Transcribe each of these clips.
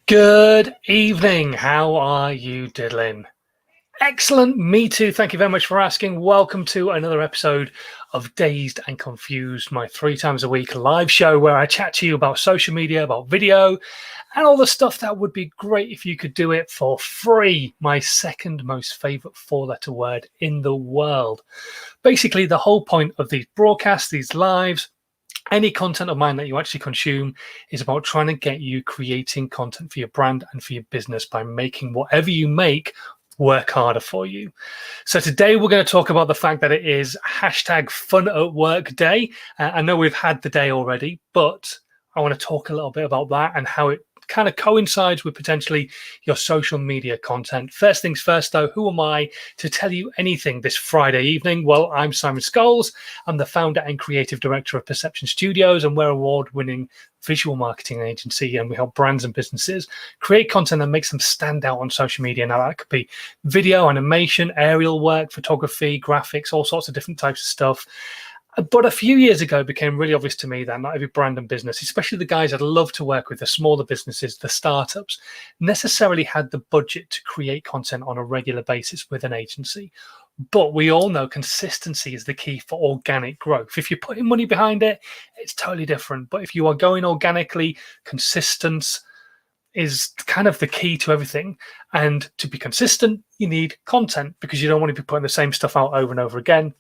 Good evening. How are you diddling? Excellent. Me too. Thank you very much for asking. Welcome to another episode of Dazed and Confused, my 3 times a week live show where I chat to you about social media, about video, and all the stuff that would be great if you could do it for free. My second most favorite 4-letter word in the world. Basically, the whole point of these broadcasts, these lives, any content of mine that you actually consume is about trying to get you creating content for your brand and for your business by making whatever you make work harder for you. So today we're going to talk about the fact that it is hashtag fun at work day. I know we've had the day already, but I want to talk a little bit about that and how it kind of coincides with potentially your social media content. First things first, though, who am I to tell you anything this Friday evening? Well, I'm Simon Scholes. I'm the founder and creative director of Perception Studios, and we're an award-winning visual marketing agency, and we help brands and businesses create content that makes them stand out on social media. Now, that could be video, animation, aerial work, photography, graphics, all sorts of different types of stuff. But a few years ago, it became really obvious to me that not every brand and business, especially the guys I'd love to work with, the smaller businesses, the startups, necessarily had the budget to create content on a regular basis with an agency. But we all know consistency is the key for organic growth. If you're putting money behind it, it's totally different. But if you are going organically, consistent is kind of the key to everything. And to be consistent, you need content because you don't want to be putting the same stuff out over and over again.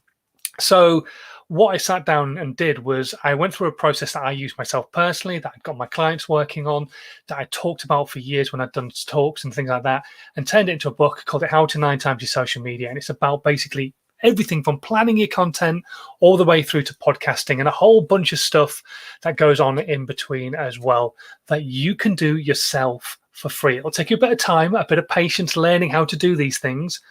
So what I sat down and did was I went through a process that I used myself personally, that I got my clients working on, that I talked about for years when I'd done talks and things like that, and turned it into a book called How to 9 Times Your Social Media. And it's about basically everything from planning your content all the way through to podcasting and a whole bunch of stuff that goes on in between as well that you can do yourself for free. It'll take you a bit of time, a bit of patience learning how to do these things.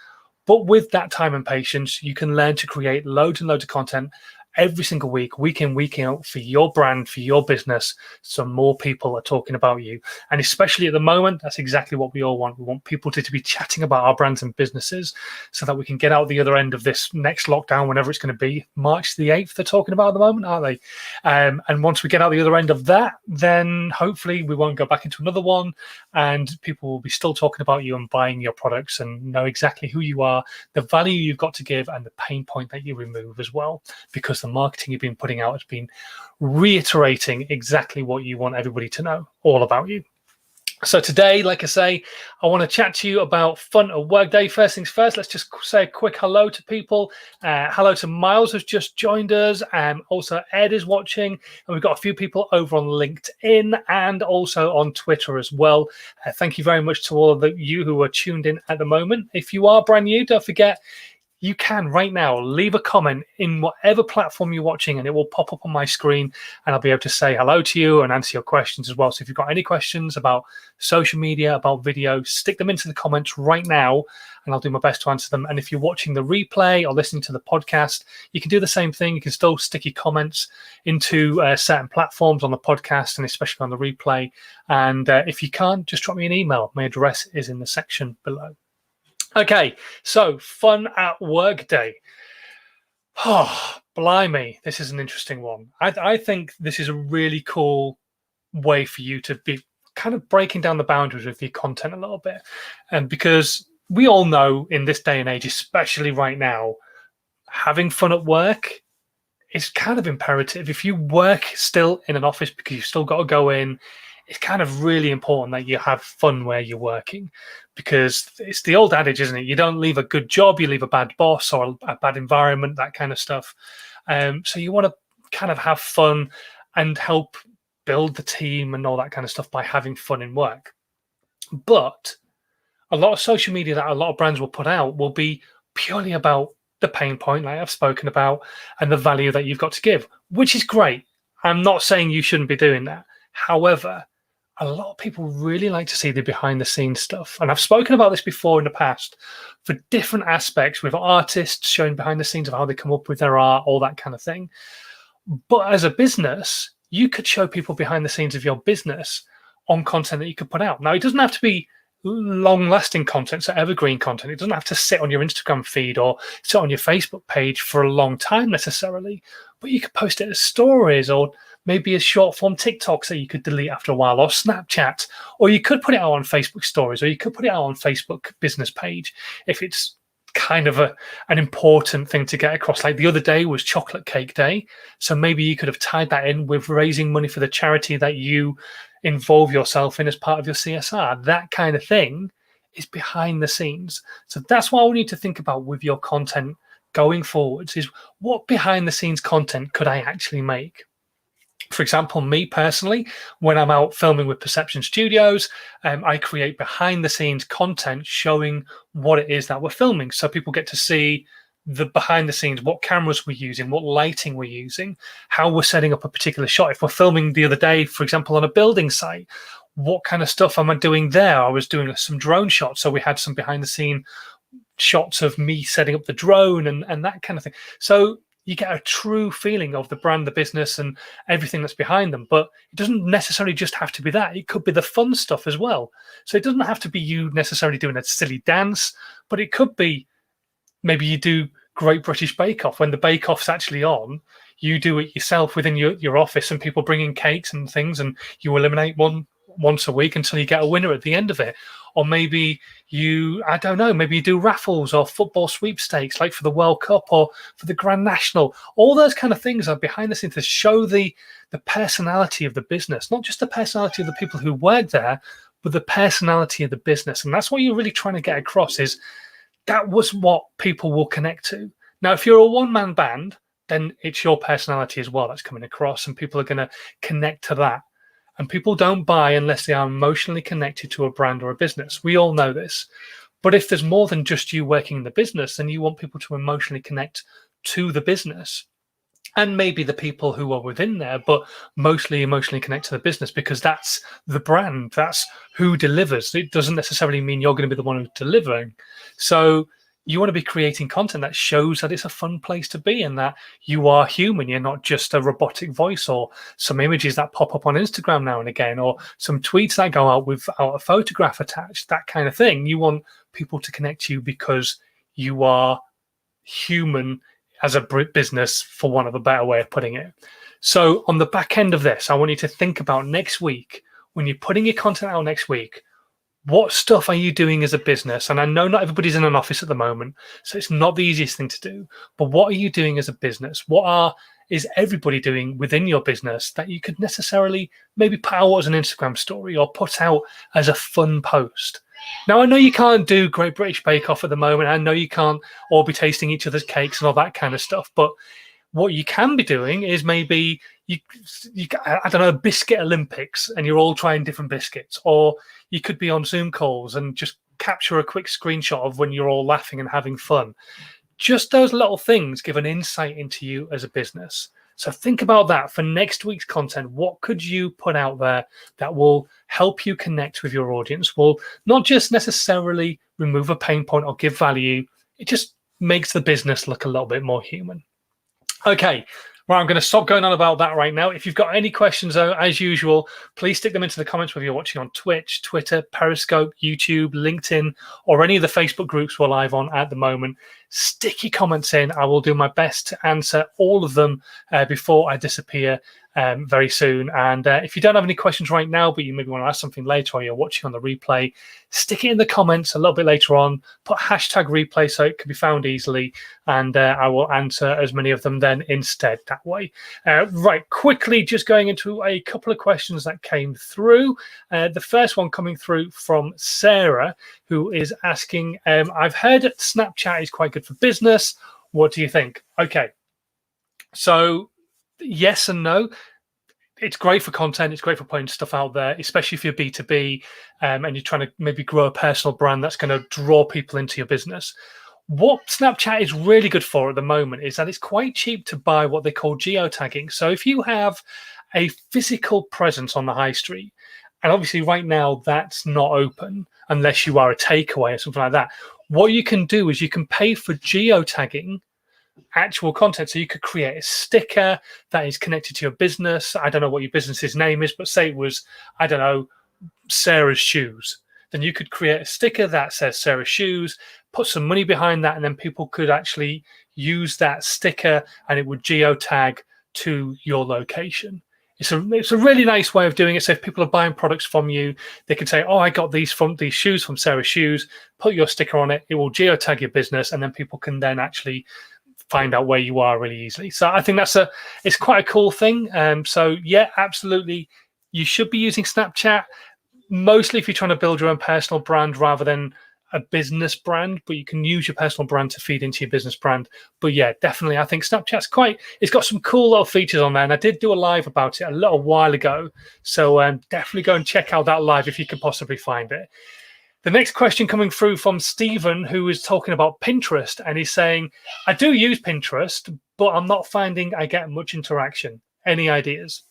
But with that time and patience, you can learn to create loads and loads of content every single week in, week out for your brand, for your business, so more people are talking about you. And especially at the moment, that's exactly what we all want. We want people to be chatting about our brands and businesses so that we can get out the other end of this next lockdown, whenever it's going to be. March the 8th, they're talking about at the moment, aren't they? And once we get out the other end of that, then hopefully we won't go back into another one and people will be still talking about you and buying your products and know exactly who you are, the value you've got to give, and the pain point that you remove as well, because the marketing you've been putting out has been reiterating exactly what you want everybody to know all about you. So today, like I say, I want to chat to you about fun at work day. First things first, let's just say a quick hello to people. Hello to Miles, who's just joined us. Also, Ed is watching. And we've got a few people over on LinkedIn and also on Twitter as well. Thank you very much to all of you who are tuned in at the moment. If you are brand new, don't forget, you can right now leave a comment in whatever platform you're watching and it will pop up on my screen and I'll be able to say hello to you and answer your questions as well. So if you've got any questions about social media, about video, stick them into the comments right now and I'll do my best to answer them. And if you're watching the replay or listening to the podcast, you can do the same thing. You can still stick your comments into certain platforms on the podcast and especially on the replay. And if you can't, just drop me an email. My address is in the section below. Okay, so fun at work day. Oh, blimey, this is an interesting one. I think this is a really cool way for you to be kind of breaking down the boundaries of your content a little bit. And because we all know in this day and age, especially right now, having fun at work is kind of imperative. If you work still in an office because you've still got to go in, it's kind of really important that you have fun where you're working, because it's the old adage, isn't it? You don't leave a good job, you leave a bad boss or a bad environment, that kind of stuff. So you want to kind of have fun and help build the team and all that kind of stuff by having fun in work. But a lot of social media that a lot of brands will put out will be purely about the pain point, like I've spoken about, and the value that you've got to give, which is great. I'm not saying you shouldn't be doing that. However, a lot of people really like to see the behind the scenes stuff. And I've spoken about this before in the past for different aspects with artists showing behind the scenes of how they come up with their art, all that kind of thing. But as a business, you could show people behind the scenes of your business on content that you could put out. Now, it doesn't have to be long-lasting content, so evergreen content. It doesn't have to sit on your Instagram feed or sit on your Facebook page for a long time necessarily, but you could post it as stories or maybe as short-form TikToks that you could delete after a while, or Snapchat, or you could put it out on Facebook stories, or you could put it out on Facebook business page if it's kind of an important thing to get across. Like the other day was chocolate cake day, so maybe you could have tied that in with raising money for the charity that you involve yourself in as part of your CSR. That kind of thing is behind the scenes. So that's what I want you to think about with your content going forwards, is what behind the scenes content could I actually make? For example, me personally, when I'm out filming with Perception Studios, I create behind the scenes content showing what it is that we're filming. So people get to see the behind the scenes, what cameras we're using, what lighting we're using, how we're setting up a particular shot. If we're filming the other day, for example, on a building site, what kind of stuff am I doing there? I was doing some drone shots. So we had some behind the scene shots of me setting up the drone and that kind of thing. So you get a true feeling of the brand, the business, and everything that's behind them. But it doesn't necessarily just have to be that. It could be the fun stuff as well. So it doesn't have to be you necessarily doing a silly dance, but it could be maybe you do Great British Bake Off. When the Bake Off's actually on, you do it yourself within your office, and people bring in cakes and things, and you eliminate one once a week until you get a winner at the end of it. Or maybe I don't know, maybe you do raffles or football sweepstakes like for the World Cup or for the Grand National. All those kind of things are behind the scenes to show the personality of the business, not just the personality of the people who work there, but the personality of the business. And that's what you're really trying to get across, is that was what people will connect to. Now, if you're a one-man band, then it's your personality as well that's coming across, and people are going to connect to that. And people don't buy unless they are emotionally connected to a brand or a business. We all know this. But if there's more than just you working in the business, then you want people to emotionally connect to the business. And maybe the people who are within there, but mostly emotionally connect to the business, because that's the brand. That's who delivers. It doesn't necessarily mean you're going to be the one who's delivering. So you want to be creating content that shows that it's a fun place to be and that you are human. You're not just a robotic voice, or some images that pop up on Instagram now and again, or some tweets that go out without a photograph attached, that kind of thing. You want people to connect to you because you are human as a business, for want of a better way of putting it. So on the back end of this, I want you to think about next week, when you're putting your content out next week, what stuff are you doing as a business? And I know not everybody's in an office at the moment, so it's not the easiest thing to do. But what are you doing as a business? Is everybody doing within your business that you could necessarily maybe put out as an Instagram story or put out as a fun post? Now, I know you can't do Great British Bake Off at the moment. I know you can't all be tasting each other's cakes and all that kind of stuff. But what you can be doing is maybe I don't know, biscuit Olympics, and you're all trying different biscuits. Or you could be on Zoom calls and just capture a quick screenshot of when you're all laughing and having fun. Just those little things give an insight into you as a business. So think about that for next week's content. What could you put out there that will help you connect with your audience? Will not just necessarily remove a pain point or give value. It just makes the business look a little bit more human. Okay. Right, I'm going to stop going on about that right now. If you've got any questions, though, as usual, please stick them into the comments, whether you're watching on Twitch, Twitter, Periscope, YouTube, LinkedIn, or any of the Facebook groups we're live on at the moment. Stick your comments in. I will do my best to answer all of them before I disappear very soon. And if you don't have any questions right now, but you maybe want to ask something later, or you're watching on the replay, stick it in the comments a little bit later on. Put hashtag replay so it can be found easily, and I will answer as many of them then instead that way. Right, quickly, just going into a couple of questions that came through. The first one coming through from Sarah, who is asking, I've heard that Snapchat is quite good for business. What do you think? Okay, so yes and no. It's great for content. It's great for putting stuff out there, especially if you're B2B and you're trying to maybe grow a personal brand that's going to draw people into your business. What Snapchat is really good for at the moment is that it's quite cheap to buy what they call geotagging. So if you have a physical presence on the high street, and obviously right now that's not open unless you are a takeaway or something like that, what you can do is you can pay for geotagging actual content. So you could create a sticker that is connected to your business. I don't know what your business's name is, but say it was, I don't know, Sarah's Shoes. then you could create a sticker that says Sarah Shoes, put some money behind that, and then people could actually use that sticker and it would geotag to your location. It's a really nice way of doing it. So if people are buying products from you, they can say, "Oh, I got these shoes from Sarah Shoes." Put your sticker on it. It will geotag your business, and then people can then actually find out where you are really easily. So I think it's quite a cool thing. So yeah, absolutely, you should be using Snapchat mostly if you're trying to build your own personal brand rather than a business brand, but you can use your personal brand to feed into your business brand. But yeah, definitely, I think Snapchat's it's got some cool little features on there, and I did do a live about it a little while ago. So definitely go and check out that live if you can possibly find it. The next question coming through from Stephen, who is talking about Pinterest, and he's saying, I do use Pinterest, but I'm not finding I get much interaction. Any ideas?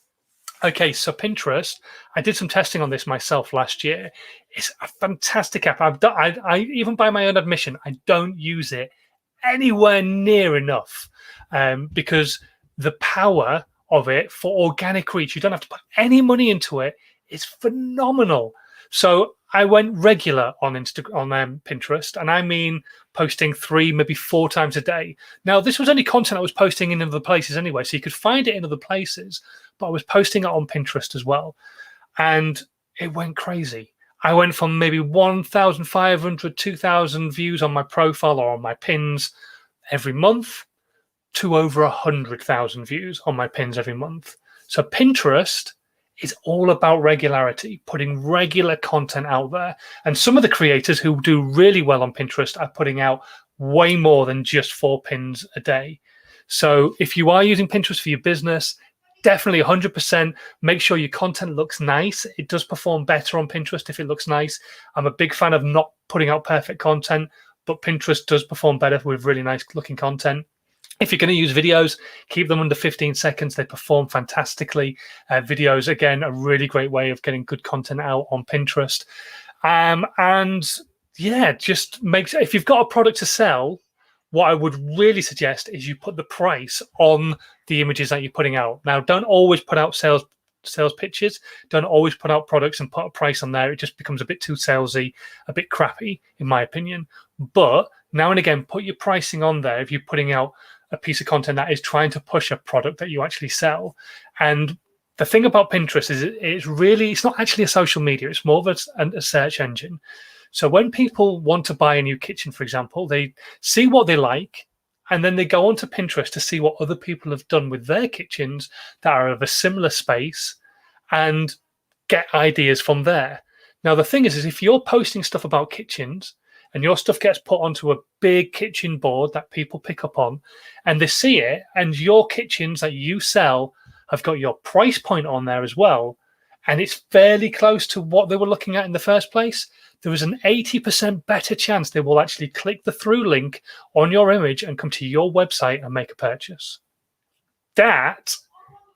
Okay, so Pinterest, I did some testing on this myself last year. It's a fantastic app. I even by my own admission, I don't use it anywhere near enough because the power of it for organic reach, you don't have to put any money into it. It's phenomenal. So I went regular on Pinterest, and I mean posting 3, maybe 4 times a day. Now, this was only content I was posting in other places anyway, so you could find it in other places, but I was posting it on Pinterest as well. And it went crazy. I went from maybe 1,500, 2,000 views on my profile or on my pins every month to over 100,000 views on my pins every month. So Pinterest is all about regularity, putting regular content out there. And some of the creators who do really well on Pinterest are putting out way more than just 4 pins a day. So if you are using Pinterest for your business, definitely 100% make sure your content looks nice. It does perform better on Pinterest if it looks nice. I'm a big fan of not putting out perfect content, but Pinterest does perform better with really nice looking content. If you're going to use videos, keep them under 15 seconds. They perform fantastically. Videos, again, a really great way of getting good content out on Pinterest. And yeah, just if you've got a product to sell, what I would really suggest is you put the price on the images that you're putting out. Now, don't always put out sales pitches. Don't always put out products and put a price on there. It just becomes a bit too salesy, a bit crappy, in my opinion. But now and again, put your pricing on there if you're putting out a piece of content that is trying to push a product that you actually sell. And the thing about Pinterest is it's not actually a social media. It's more of a search engine. So when people want to buy a new kitchen, for example, they see what they like, and then they go onto Pinterest to see what other people have done with their kitchens that are of a similar space and get ideas from there. Now, the thing is if you're posting stuff about kitchens and your stuff gets put onto a big kitchen board that people pick up on, and they see it, and your kitchens that you sell have got your price point on there as well, and it's fairly close to what they were looking at in the first place, there is an 80% better chance they will actually click the through link on your image and come to your website and make a purchase. That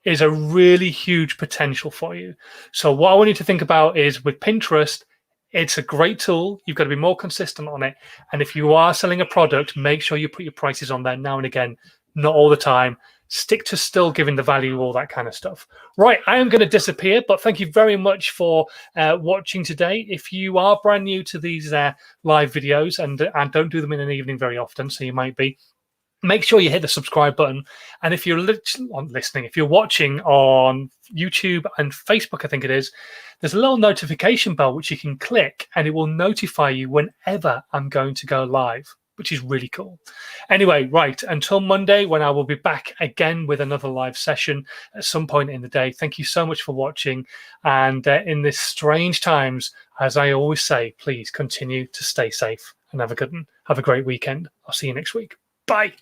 is a really huge potential for you. So what I want you to think about is with Pinterest, it's a great tool. You've got to be more consistent on it. And if you are selling a product, make sure you put your prices on there now and again, not all the time. Stick to still giving the value, all that kind of stuff. Right, I am going to disappear, but thank you very much for watching today. If you are brand new to these live videos, and don't do them in an evening very often, so you might be, make sure you hit the subscribe button. And if you're listening, if you're watching on YouTube and Facebook, I think it is, there's a little notification bell which you can click, and it will notify you whenever I'm going to go live, which is really cool. Anyway, right, until Monday, when I will be back again with another live session at some point in the day. Thank you so much for watching. And in this strange times, as I always say, please continue to stay safe and have a great weekend. I'll see you next week. Bye.